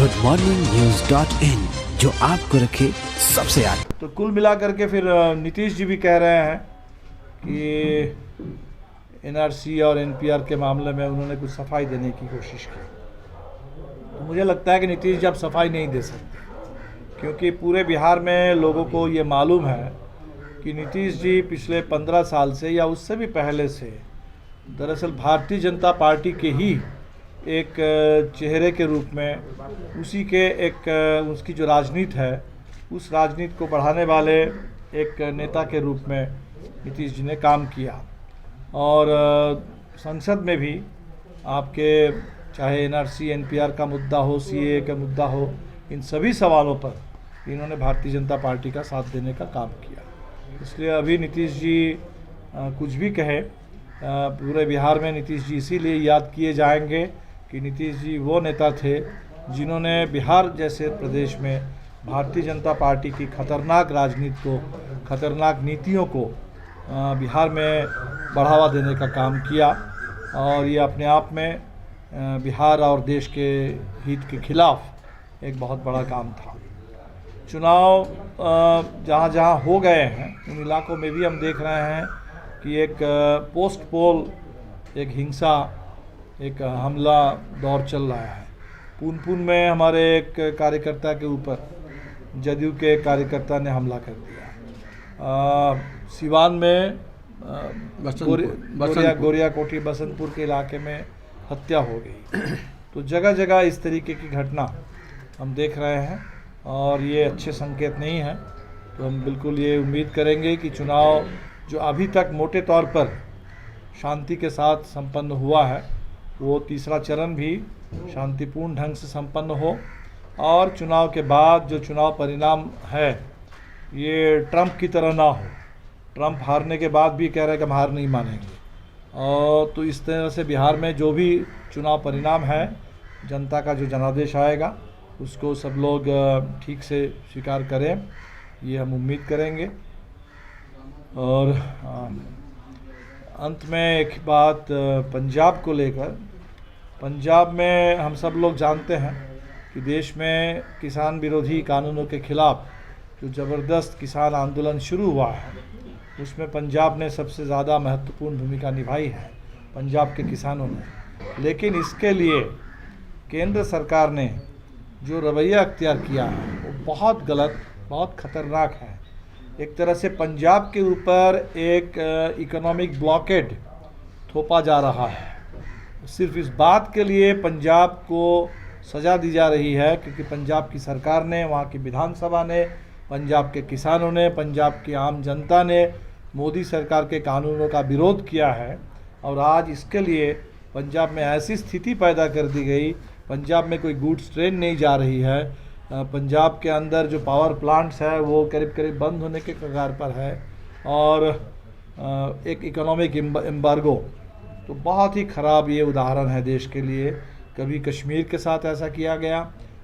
goodmorningnews.in, जो आपको रखे सबसे आगे। तो कुल मिलाकर के फिर नीतीश जी भी कह रहे हैं कि एनआरसी और एनपीआर के मामले में उन्होंने कुछ सफाई देने की कोशिश की। तो मुझे लगता है कि नीतीश जी अब सफाई नहीं दे सकते, क्योंकि पूरे बिहार में लोगों को ये मालूम है कि नीतीश जी पिछले 15 साल से या उससे भी पहले से दरअसल भारतीय जनता पार्टी के ही एक चेहरे के रूप में, उसी के एक उसकी जो राजनीति है उस राजनीति को बढ़ाने वाले एक नेता के रूप में नीतीश जी ने काम किया। और संसद में भी आपके चाहे एनआरसी एनपीआर का मुद्दा हो, सीएए का मुद्दा हो, इन सभी सवालों पर इन्होंने भारतीय जनता पार्टी का साथ देने का काम किया। इसलिए अभी नीतीश जी कुछ भी कहे, पूरे बिहार में नीतीश जी इसीलिए याद किए जाएंगे कि नीतीश जी वो नेता थे जिन्होंने बिहार जैसे प्रदेश में भारतीय जनता पार्टी की खतरनाक राजनीति को, खतरनाक नीतियों को बिहार में बढ़ावा देने का काम किया। और ये अपने आप में बिहार और देश के हित के खिलाफ एक बहुत बड़ा काम था। चुनाव जहाँ जहाँ हो गए हैं उन इलाकों में भी हम देख रहे हैं कि एक पोस्ट पोल एक हिंसा, एक हमला दौर चल रहा है। पुनपुन में हमारे एक कार्यकर्ता के ऊपर जदयू के कार्यकर्ता ने हमला कर दिया। सिवान में गोरिया कोठी बसंतपुर के इलाके में हत्या हो गई। तो जगह जगह इस तरीके की घटना हम देख रहे हैं और ये अच्छे संकेत नहीं है। तो हम बिल्कुल ये उम्मीद करेंगे कि चुनाव जो अभी तक मोटे तौर पर शांति के साथ संपन्न हुआ है, वो तीसरा चरण भी शांतिपूर्ण ढंग से संपन्न हो और चुनाव के बाद जो चुनाव परिणाम है ये ट्रंप की तरह ना हो। ट्रंप हारने के बाद भी कह रहे हैं कि हम हार नहीं मानेंगे। और तो इस तरह से बिहार में जो भी चुनाव परिणाम है, जनता का जो जनादेश आएगा उसको सब लोग ठीक से स्वीकार करें, ये हम उम्मीद करेंगे। और अंत में एक बात पंजाब को लेकर, पंजाब में हम सब लोग जानते हैं कि देश में किसान विरोधी कानूनों के खिलाफ जो ज़बरदस्त किसान आंदोलन शुरू हुआ है, उसमें पंजाब ने सबसे ज़्यादा महत्वपूर्ण भूमिका निभाई है, पंजाब के किसानों ने। लेकिन इसके लिए केंद्र सरकार ने जो रवैया अख्तियार किया है वो बहुत गलत, बहुत ख़तरनाक है। एक तरह से पंजाब के ऊपर एक इकोनॉमिक ब्लॉकेड थोपा जा रहा है। सिर्फ इस बात के लिए पंजाब को सज़ा दी जा रही है क्योंकि पंजाब की सरकार ने, वहाँ की विधानसभा ने, पंजाब के किसानों ने, पंजाब की आम जनता ने मोदी सरकार के कानूनों का विरोध किया है। और आज इसके लिए पंजाब में ऐसी स्थिति पैदा कर दी गई, पंजाब में कोई गुड्स ट्रेन नहीं जा रही है, पंजाब के अंदर जो पावर प्लांट्स है वो करीब करीब बंद होने के कगार पर है, और एक इकोनॉमिक एम्बार्गो। तो बहुत ही ख़राब ये उदाहरण है देश के लिए। कभी कश्मीर के साथ ऐसा किया गया,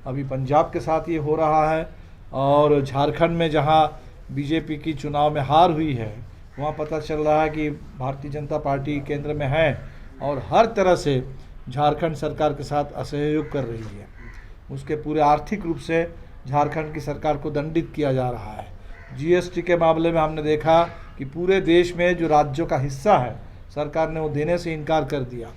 अभी पंजाब के साथ ये हो रहा है। और झारखंड में जहाँ बीजेपी की चुनाव में हार हुई है, वहाँ पता चल रहा है कि भारतीय जनता पार्टी केंद्र में है और हर तरह से झारखंड सरकार के साथ असहयोग कर रही है। उसके पूरे आर्थिक रूप से झारखंड की सरकार को दंडित किया जा रहा है। जीएसटी के मामले में हमने देखा कि पूरे देश में जो राज्यों का हिस्सा है, सरकार ने वो देने से इनकार कर दिया।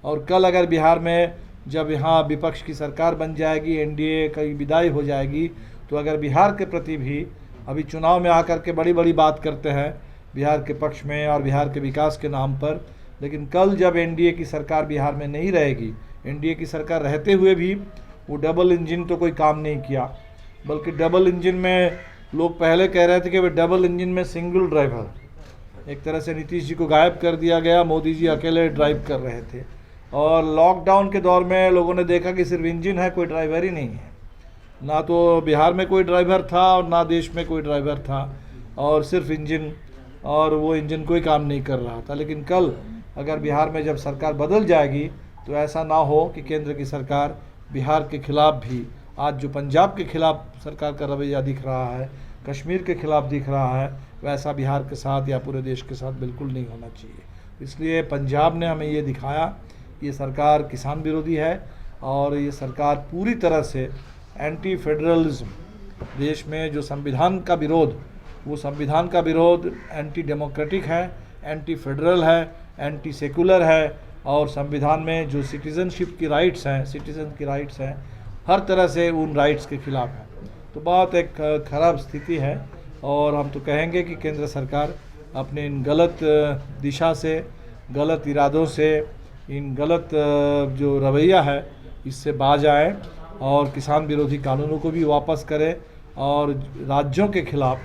और कल अगर बिहार में जब यहाँ विपक्ष की सरकार बन जाएगी, एनडीए की विदाई हो जाएगी, तो अगर बिहार के प्रति भी अभी चुनाव में आकर के बड़ी बड़ी बात करते हैं बिहार के पक्ष में और बिहार के विकास के नाम पर, लेकिन कल जब एनडीए की सरकार बिहार में नहीं रहेगी, एनडीए की सरकार रहते हुए भी वो डबल इंजन तो कोई काम नहीं किया, बल्कि डबल इंजन में लोग पहले कह रहे थे कि वे डबल इंजन में सिंगल ड्राइवर, एक तरह से नीतीश जी को गायब कर दिया गया, मोदी जी अकेले ड्राइव कर रहे थे। और लॉकडाउन के दौर में लोगों ने देखा कि सिर्फ इंजन है, कोई ड्राइवर ही नहीं है। ना तो बिहार में कोई ड्राइवर था और ना देश में कोई ड्राइवर था, और सिर्फ इंजन, और वो इंजन कोई काम नहीं कर रहा था। लेकिन कल अगर बिहार में जब सरकार बदल जाएगी तो ऐसा ना हो कि केंद्र की सरकार बिहार के खिलाफ भी, आज जो पंजाब के खिलाफ सरकार का रवैया दिख रहा है, कश्मीर के खिलाफ दिख रहा है, वैसा बिहार के साथ या पूरे देश के साथ बिल्कुल नहीं होना चाहिए। इसलिए पंजाब ने हमें ये दिखाया, ये सरकार किसान विरोधी है और ये सरकार पूरी तरह से एंटी फेडरलिज्म, देश में जो संविधान का विरोध, वो संविधान का विरोध एंटी डेमोक्रेटिक है, एंटी फेडरल है, एंटी सेकुलर है, और संविधान में जो सिटीजनशिप की राइट्स हैं, सिटीजन की राइट्स हैं, हर तरह से उन राइट्स के खिलाफ है। तो बहुत एक खराब स्थिति है, और हम तो कहेंगे कि केंद्र सरकार अपने इन गलत दिशा से, गलत इरादों से, इन गलत जो रवैया है, इससे बाज आए और किसान विरोधी कानूनों को भी वापस करे, और राज्यों के खिलाफ,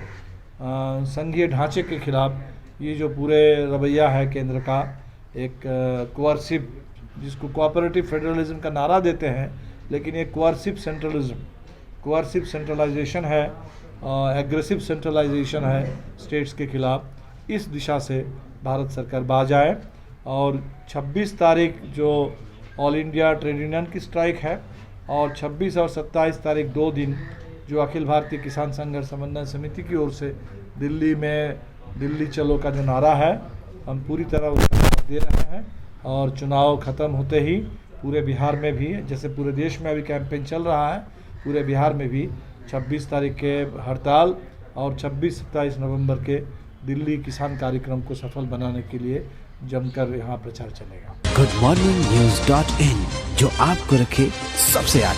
संघीय ढांचे के खिलाफ ये जो पूरे रवैया है केंद्र का, एक कोअर्सिव, जिसको कोऑपरेटिव फेडरलिज्म का नारा देते हैं, लेकिन ये कोअर्सिव सेंट्रलिज्म, कोअर्सिव सेंट्रलाइजेशन है, एग्रेसिव सेंट्रलाइजेशन है स्टेट्स के खिलाफ। इस दिशा से भारत सरकार बाज आए, और 26 तारीख जो ऑल इंडिया ट्रेड यूनियन की स्ट्राइक है, और 26 और 27 तारीख 2 दिन जो अखिल भारतीय किसान संघर्ष समन्वय समिति की ओर से दिल्ली में दिल्ली चलो का जो नारा है, हम पूरी तरह उसका साथ दे रहे हैं। और चुनाव ख़त्म होते ही पूरे बिहार में भी, जैसे पूरे देश में अभी कैंपेन चल रहा है, पूरे बिहार में भी 26 तारीख के हड़ताल और 26-27 नवंबर के दिल्ली किसान कार्यक्रम को सफल बनाने के लिए जमकर यहाँ प्रचार चलेगा। goodmorningnews.in, जो आपको रखे सबसे आगे।